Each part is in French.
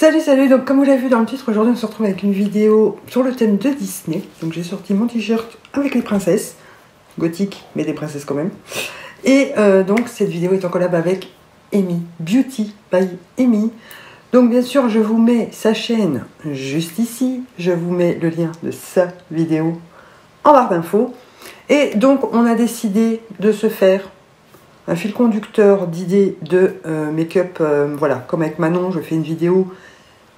Salut, salut, donc comme vous l'avez vu dans le titre, aujourd'hui on se retrouve avec une vidéo sur le thème de Disney. Donc j'ai sorti mon t-shirt avec les princesses, gothique mais des princesses quand même. Et donc cette vidéo est en collab avec Amy, Beauty by Amy. Donc bien sûr je vous mets sa chaîne juste ici, je vous mets le lien de sa vidéo en barre d'infos. Et donc on a décidé de se faire un fil conducteur d'idées de make-up, voilà, comme avec Manon, je fais une vidéo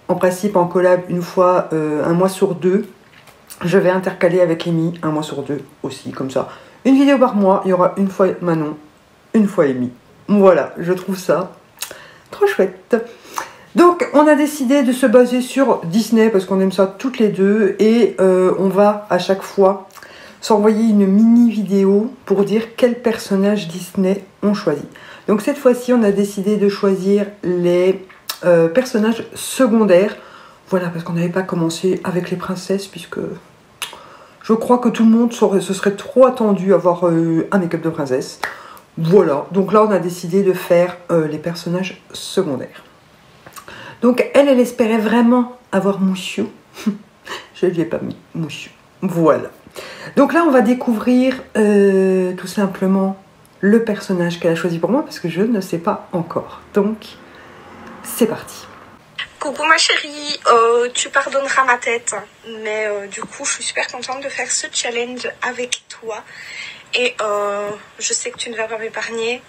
en principe en collab une fois, un mois sur deux. Je vais intercaler avec Amy un mois sur deux aussi, comme ça. Une vidéo par mois, il y aura une fois Manon, une fois Amy. Voilà, je trouve ça trop chouette. Donc on a décidé de se baser sur Disney parce qu'on aime ça toutes les deux et on va à chaque fois s'envoyer une mini vidéo pour dire quel personnage Disney on choisit. Donc cette fois-ci on a décidé de choisir les personnages secondaires. Voilà, parce qu'on n'avait pas commencé avec les princesses puisque je crois que tout le monde se serait trop attendu à avoir un make-up de princesse. Voilà, donc là on a décidé de faire les personnages secondaires. Donc elle espérait vraiment avoir Mouchou. Je ne lui ai pas mis Mouchou. Voilà. Donc là on va découvrir tout simplement le personnage qu'elle a choisi pour moi parce que je ne sais pas encore. Donc c'est parti. Coucou ma chérie, tu pardonneras ma tête, mais du coup je suis super contente de faire ce challenge avec toi et je sais que tu ne vas pas m'épargner.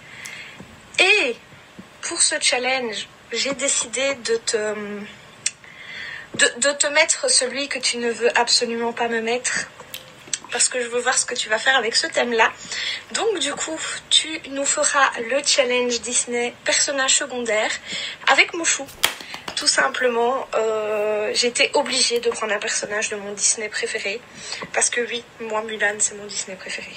Et pour ce challenge, j'ai décidé de te mettre celui que tu ne veux absolument pas me mettre parce que je veux voir ce que tu vas faire avec ce thème-là. Donc du coup, tu nous feras le challenge Disney personnage secondaire avec Mouchou. Tout simplement, j'étais obligée de prendre un personnage de mon Disney préféré. Parce que oui, moi, Mulan, c'est mon Disney préféré.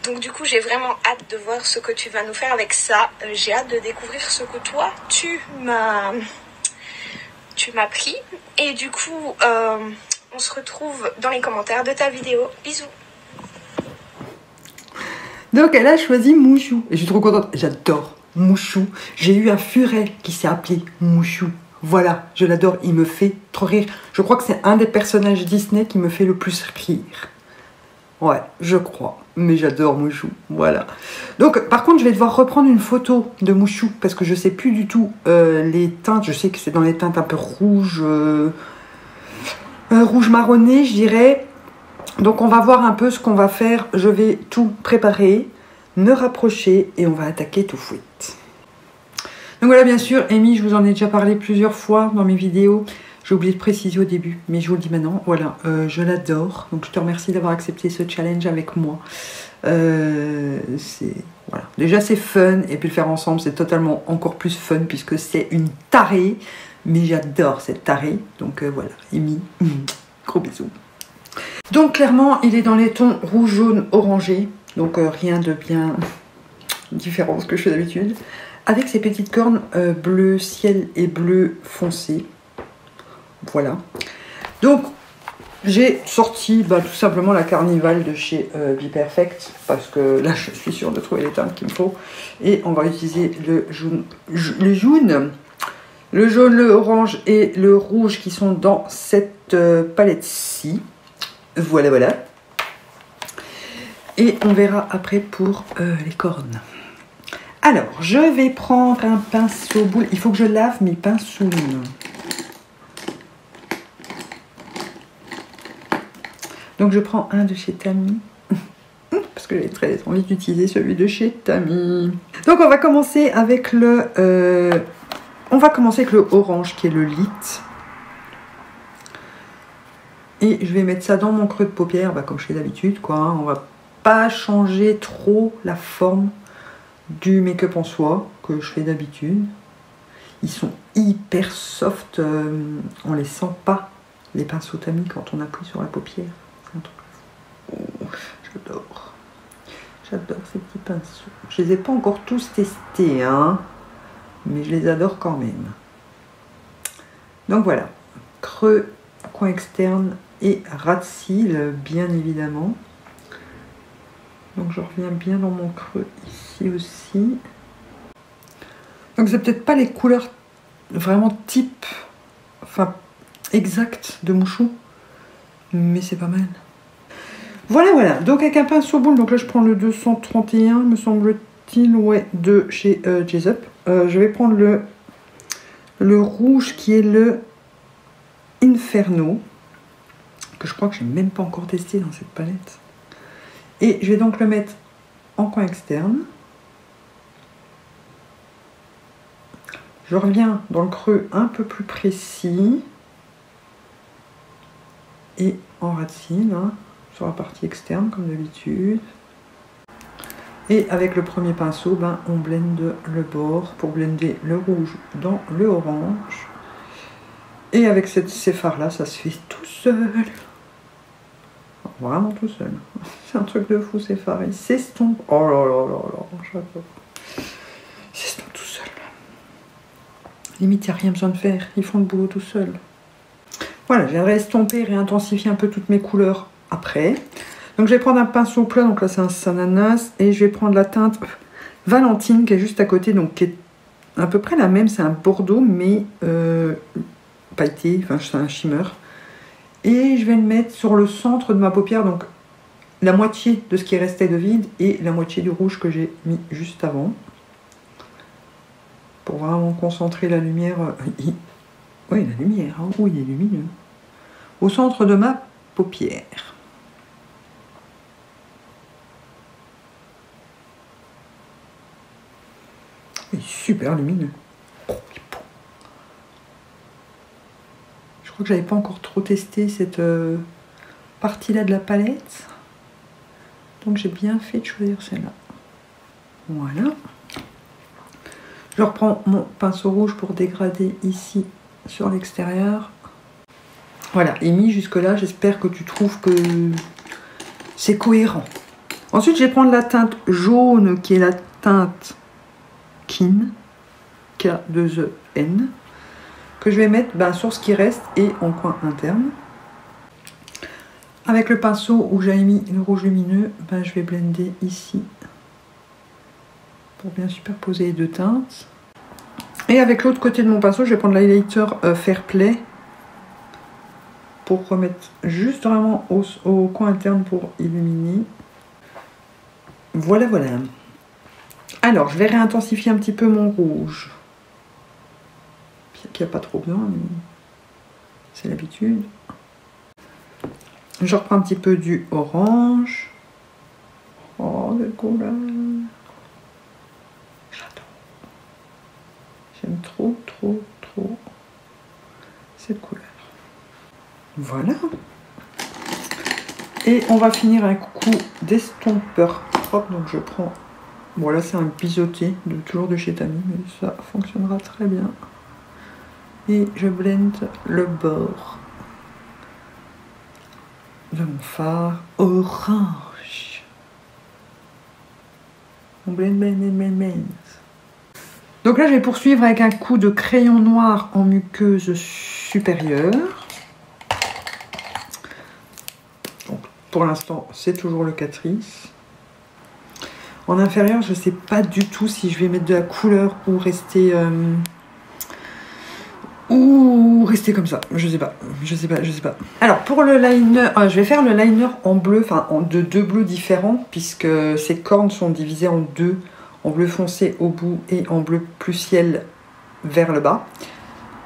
Donc du coup, j'ai vraiment hâte de voir ce que tu vas nous faire avec ça. J'ai hâte de découvrir ce que toi, tu m'as pris. Et du coup, on se retrouve dans les commentaires de ta vidéo. Bisous. Donc elle a choisi Mouchou. Et je suis trop contente. J'adore Mouchou. J'ai eu un furet qui s'est appelé Mouchou. Voilà, je l'adore, il me fait trop rire. Je crois que c'est un des personnages Disney qui me fait le plus rire. Ouais, je crois. Mais j'adore Mouchou, voilà. Donc, par contre, je vais devoir reprendre une photo de Mouchou parce que je sais plus du tout les teintes. Je sais que c'est dans les teintes un peu rouge, rouge marronné, je dirais. Donc, on va voir un peu ce qu'on va faire. Je vais tout préparer, me rapprocher et on va attaquer tout de suite. Donc voilà, bien sûr, Amy, je vous en ai déjà parlé plusieurs fois dans mes vidéos. J'ai oublié de préciser au début, mais je vous le dis maintenant. Voilà, je l'adore. Donc je te remercie d'avoir accepté ce challenge avec moi. Voilà. Déjà, c'est fun. Et puis le faire ensemble, c'est totalement encore plus fun puisque c'est une tarée. Mais j'adore cette tarée. Donc voilà, Amy, gros bisous. Donc clairement, il est dans les tons rouge, jaune, orangé. Donc rien de bien différent de ce que je fais d'habitude. Avec ces petites cornes bleu ciel et bleu foncé. Voilà. Donc, j'ai sorti tout simplement la Carnival de chez Be Perfect. Parce que là, je suis sûre de trouver les teintes qu'il me faut. Et on va utiliser le jaune, le jaune, le orange et le rouge qui sont dans cette palette-ci. Voilà, voilà. Et on verra après pour les cornes. Alors, je vais prendre un pinceau boule. Il faut que je lave mes pinceaux. Donc, je prends un de chez Tammy. Parce que j'avais très envie d'utiliser celui de chez Tammy. Donc, on va commencer avec le orange qui est le lit. Et je vais mettre ça dans mon creux de paupière, comme je fais d'habitude, quoi. On va pas changer trop la forme du make-up en soi que je fais d'habitude. Ils sont hyper soft, on les sent pas les pinceaux Tammy quand on appuie sur la paupière. C'est un truc. Oh, j'adore ces petits pinceaux. Je les ai pas encore tous testés, hein, mais je les adore quand même. Donc voilà, creux, coin externe et ras de cils, bien évidemment. Donc je reviens bien dans mon creux ici aussi. Donc c'est peut-être pas les couleurs vraiment type enfin, exact de Mouchou. Mais c'est pas mal. Voilà, voilà. Donc avec un pinceau boule, donc là je prends le 231, me semble-t-il, ouais, de chez J-Up. Je vais prendre le rouge qui est le Inferno, que je crois que je n'ai même pas encore testé dans cette palette. Et je vais donc le mettre en coin externe. Je reviens dans le creux un peu plus précis. Et en racine, hein, sur la partie externe comme d'habitude. Et avec le premier pinceau, ben, on blende le bord pour blender le rouge dans le orange. Et avec ces fards-là, ça se fait tout seul. Vraiment tout seul. C'est un truc de fou ces fards. Ils s'estompent. Oh là là là là, j'adore. Ils s'estompent tout seul. Limite, il n'y a rien besoin de faire. Ils font le boulot tout seul. Voilà, je viendrai estomper et réintensifier un peu toutes mes couleurs après. Donc je vais prendre un pinceau plat, donc là c'est un ananas, et je vais prendre la teinte Valentine qui est juste à côté, donc qui est à peu près la même, c'est un bordeaux mais pailleté, enfin c'est un shimmer. Et je vais le mettre sur le centre de ma paupière, donc la moitié de ce qui restait de vide et la moitié du rouge que j'ai mis juste avant. Pour vraiment concentrer la lumière. Oui, la lumière, hein. Oui, il est lumineux. Au centre de ma paupière. Il est super lumineux. Je crois que j'avais pas encore trop testé cette partie-là de la palette. Donc j'ai bien fait de choisir celle-là. Voilà. Je reprends mon pinceau rouge pour dégrader ici sur l'extérieur. Voilà, et mis jusque là, j'espère que tu trouves que c'est cohérent. Ensuite, je vais prendre la teinte jaune qui est la teinte Kin, K2EN, que je vais mettre sur ce qui reste et en coin interne. Avec le pinceau où j'avais mis le rouge lumineux, je vais blender ici pour bien superposer les deux teintes. Et avec l'autre côté de mon pinceau, je vais prendre l'highlighter Fairplay pour remettre juste vraiment au coin interne pour illuminer. Voilà, voilà. Alors, je vais réintensifier un petit peu mon rouge. Qu'il n'y a pas trop besoin, mais c'est l'habitude. Je reprends un petit peu du orange. Oh, quelle couleur! J'adore. J'aime trop, trop, trop cette couleur. Voilà. Et on va finir un coup d'estompeur propre. Donc je prends... Bon là c'est un biseauté, toujours de chez Tami, mais ça fonctionnera très bien. Et je blende le bord de mon fard orange. On blende, blende, blende, blende. Donc là je vais poursuivre avec un coup de crayon noir en muqueuse supérieure. Donc pour l'instant c'est toujours le Catrice. En inférieur, je ne sais pas du tout si je vais mettre de la couleur ou rester comme ça. Je sais pas. Alors pour le liner, je vais faire le liner en bleu, enfin de deux bleus différents puisque ces cornes sont divisées en deux, en bleu foncé au bout et en bleu plus ciel vers le bas.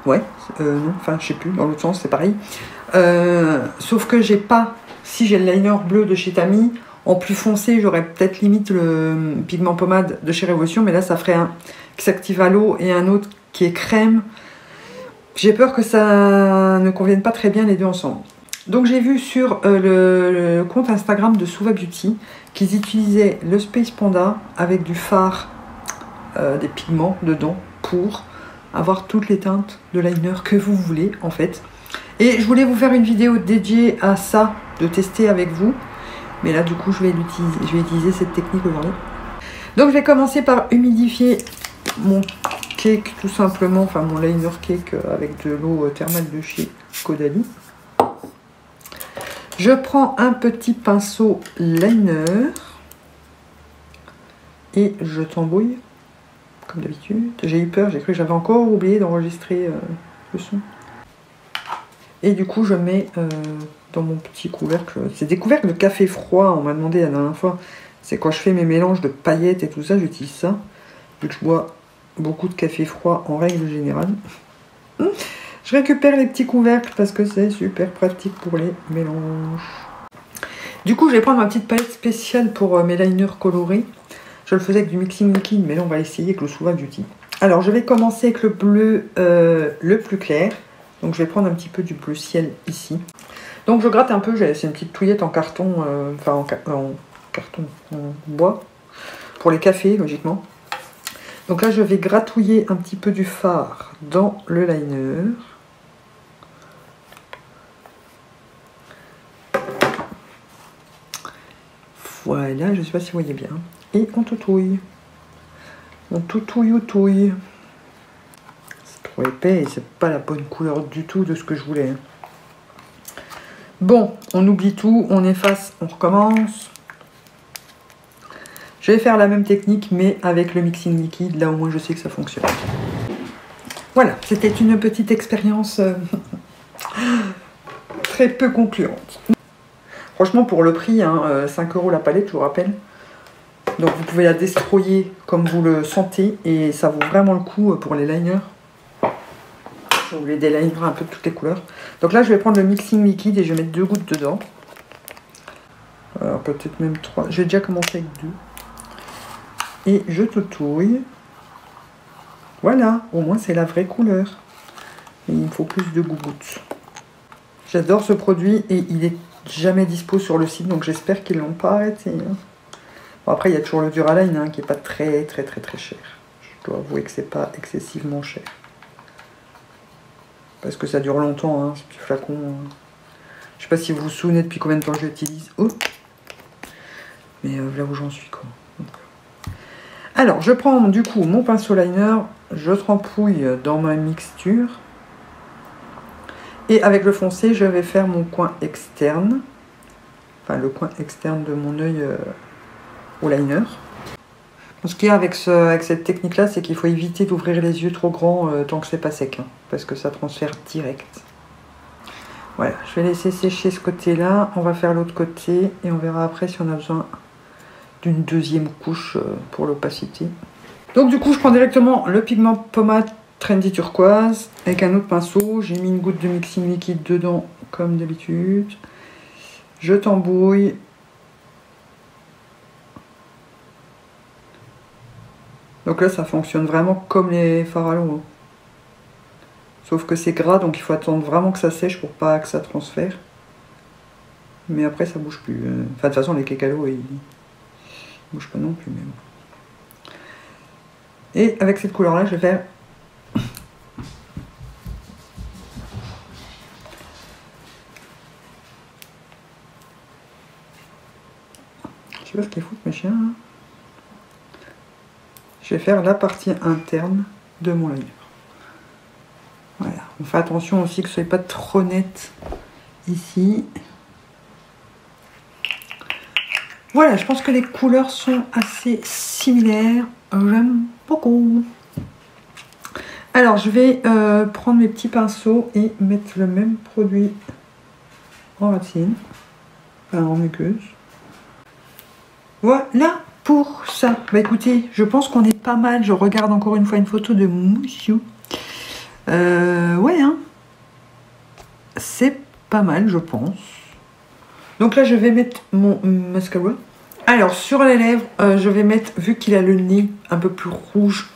Ouais, non, enfin je sais plus, dans l'autre sens c'est pareil. Sauf que j'ai pas, si j'ai le liner bleu de chez Tami, en plus foncé, j'aurais peut-être limite le pigment pommade de chez Révolution, mais là, ça ferait un qui s'active à l'eau et un autre qui est crème. J'ai peur que ça ne convienne pas très bien les deux ensemble. Donc, j'ai vu sur le compte Instagram de Suva Beauty qu'ils utilisaient le Space Panda avec du fard, des pigments dedans pour avoir toutes les teintes de liner que vous voulez, en fait. Et je voulais vous faire une vidéo dédiée à ça, de tester avec vous. Mais là, du coup, je vais utiliser cette technique aujourd'hui. Donc, je vais commencer par humidifier mon cake, tout simplement. Enfin, mon liner cake avec de l'eau thermale de chez Caudalie. Je prends un petit pinceau liner. Et je t'embrouille, comme d'habitude. J'ai eu peur, j'ai cru que j'avais encore oublié d'enregistrer le son. Et du coup, je mets dans mon petit couvercle. C'est des couvercles de café froid. On m'a demandé la dernière fois. C'est quand je fais mes mélanges de paillettes et tout ça, j'utilise ça. Vu que je bois beaucoup de café froid en règle générale. Je récupère les petits couvercles parce que c'est super pratique pour les mélanges. Du coup, je vais prendre ma petite palette spéciale pour mes liners colorés. Je le faisais avec du mixing liquide, mais là, on va essayer avec le Suva Beauty. Alors, je vais commencer avec le bleu le plus clair. Donc, je vais prendre un petit peu du bleu ciel ici. Donc, je gratte un peu. C'est une petite touillette en carton, en carton, en bois, pour les cafés, logiquement. Donc là, je vais gratouiller un petit peu du fard dans le liner. Voilà, je ne sais pas si vous voyez bien. Et on toutouille. On toutouille. C'est trop épais et c'est pas la bonne couleur du tout de ce que je voulais. Bon, on oublie tout, on efface, on recommence. Je vais faire la même technique, mais avec le mixing liquide. Là, au moins, je sais que ça fonctionne. Voilà, c'était une petite expérience très peu concluante. Franchement, pour le prix, hein, 5 € la palette, je vous rappelle. Donc, vous pouvez la destroyer comme vous le sentez. Et ça vaut vraiment le coup pour les liners. Je voulais des liners un peu de toutes les couleurs. Donc là, je vais prendre le mixing liquide et je vais mettre 2 gouttes dedans. Alors, peut-être même 3. J'ai déjà commencé avec 2. Et je toutouille. Voilà, au moins c'est la vraie couleur. Et il me faut plus de gouttes. J'adore ce produit et il est jamais dispo sur le site, donc j'espère qu'ils l'ont pas arrêté. Bon, après, il y a toujours le Duraline hein, qui est pas très cher. Je dois avouer que c'est pas excessivement cher. Parce que ça dure longtemps, hein, ce petit flacon. Je sais pas si vous vous souvenez depuis combien de temps je l'utilise. Oh. Mais là où j'en suis, quoi. Alors, je prends du coup mon pinceau liner, je trempouille dans ma mixture. Et avec le foncé, je vais faire mon coin externe. Enfin, le coin externe de mon œil au liner. Ce qu'il y a avec cette technique-là, c'est qu'il faut éviter d'ouvrir les yeux trop grands tant que c'est pas sec. Hein, parce que ça transfère direct. Voilà, je vais laisser sécher ce côté-là. On va faire l'autre côté et on verra après si on a besoin d'une deuxième couche pour l'opacité. Donc du coup, je prends directement le pigment pommade Trendy Turquoise avec un autre pinceau. J'ai mis une goutte de mixing liquide dedans comme d'habitude. Je tambouille. Donc là, ça fonctionne vraiment comme les fards à l'eau. Sauf que c'est gras, donc il faut attendre vraiment que ça sèche pour pas que ça transfère. Mais après, ça bouge plus. Enfin, de toute façon, les cakes à l'eau, ils bouge pas non plus même. Et avec cette couleur là je vais faire je sais pas ce qu'ils foutent mes chiens hein. Je vais faire la partie interne de mon liner. Voilà, on fait attention aussi que ce soit pas trop net ici. Voilà, je pense que les couleurs sont assez similaires. J'aime beaucoup. Alors, je vais prendre mes petits pinceaux et mettre le même produit en racine. Enfin, en muqueuse. Voilà pour ça. Bah écoutez, je pense qu'on est pas mal. Je regarde encore une fois une photo de Moussiou. Ouais, hein. C'est pas mal, je pense. Donc là, je vais mettre mon mascara. Alors, sur les lèvres, je vais mettre, vu qu'il a le nez un peu plus rouge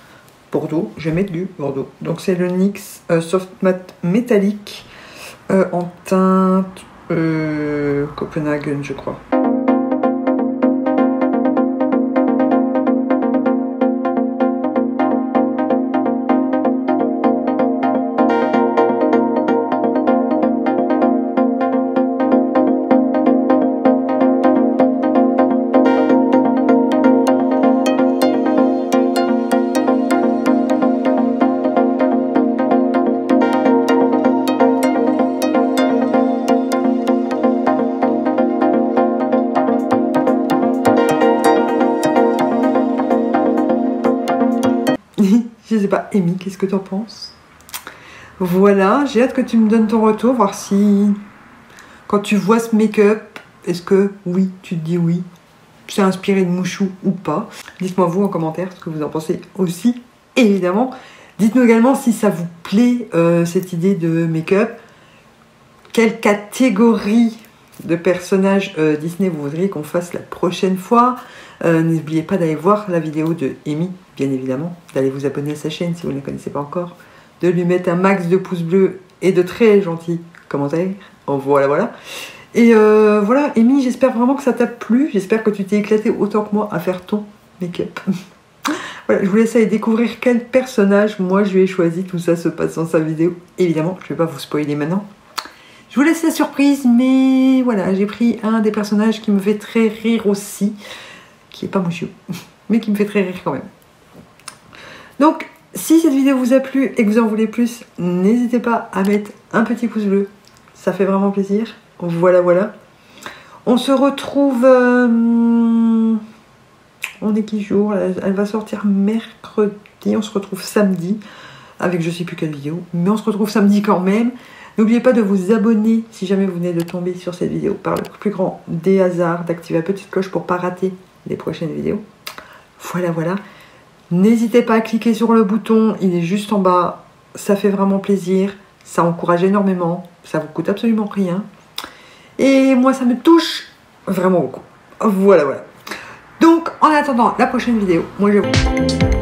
bordeaux, je vais mettre du bordeaux. Donc, c'est le NYX Soft Matte métallique en teinte Copenhagen, je crois. Je sais pas, Amy, qu'est-ce que t'en penses? Voilà, j'ai hâte que tu me donnes ton retour, voir si quand tu vois ce make-up, est-ce que oui, tu te dis oui, c'est inspiré de Mouchou ou pas. Dites-moi vous en commentaire ce que vous en pensez aussi, évidemment. Dites-nous également si ça vous plaît cette idée de make-up. Quelle catégorie de personnages Disney vous voudriez qu'on fasse la prochaine fois. N'oubliez pas d'aller voir la vidéo de Amy, bien évidemment, d'aller vous abonner à sa chaîne si vous ne la connaissez pas encore, de lui mettre un max de pouces bleus et de très gentils commentaires. Oh, voilà. Et voilà, Amy, j'espère vraiment que ça t'a plu. J'espère que tu t'es éclaté autant que moi à faire ton make-up. Voilà, je vous laisse aller découvrir quel personnage moi je lui ai choisi. Tout ça se passe dans sa vidéo. Évidemment, je ne vais pas vous spoiler maintenant. Je vous laisse la surprise, mais voilà, j'ai pris un des personnages qui me fait très rire aussi, qui n'est pas Mouchou, mais qui me fait très rire quand même. Donc, si cette vidéo vous a plu et que vous en voulez plus, n'hésitez pas à mettre un petit pouce bleu, ça fait vraiment plaisir. Voilà. On se retrouve... on est qui jour? Elle va sortir mercredi, on se retrouve samedi, avec je sais plus quelle vidéo, mais on se retrouve samedi quand même. N'oubliez pas de vous abonner si jamais vous venez de tomber sur cette vidéo par le plus grand des hasards, d'activer la petite cloche pour ne pas rater les prochaines vidéos. Voilà. N'hésitez pas à cliquer sur le bouton, il est juste en bas, ça fait vraiment plaisir, ça encourage énormément, ça vous coûte absolument rien. Et moi ça me touche vraiment beaucoup. Voilà. Donc en attendant la prochaine vidéo, moi je vous...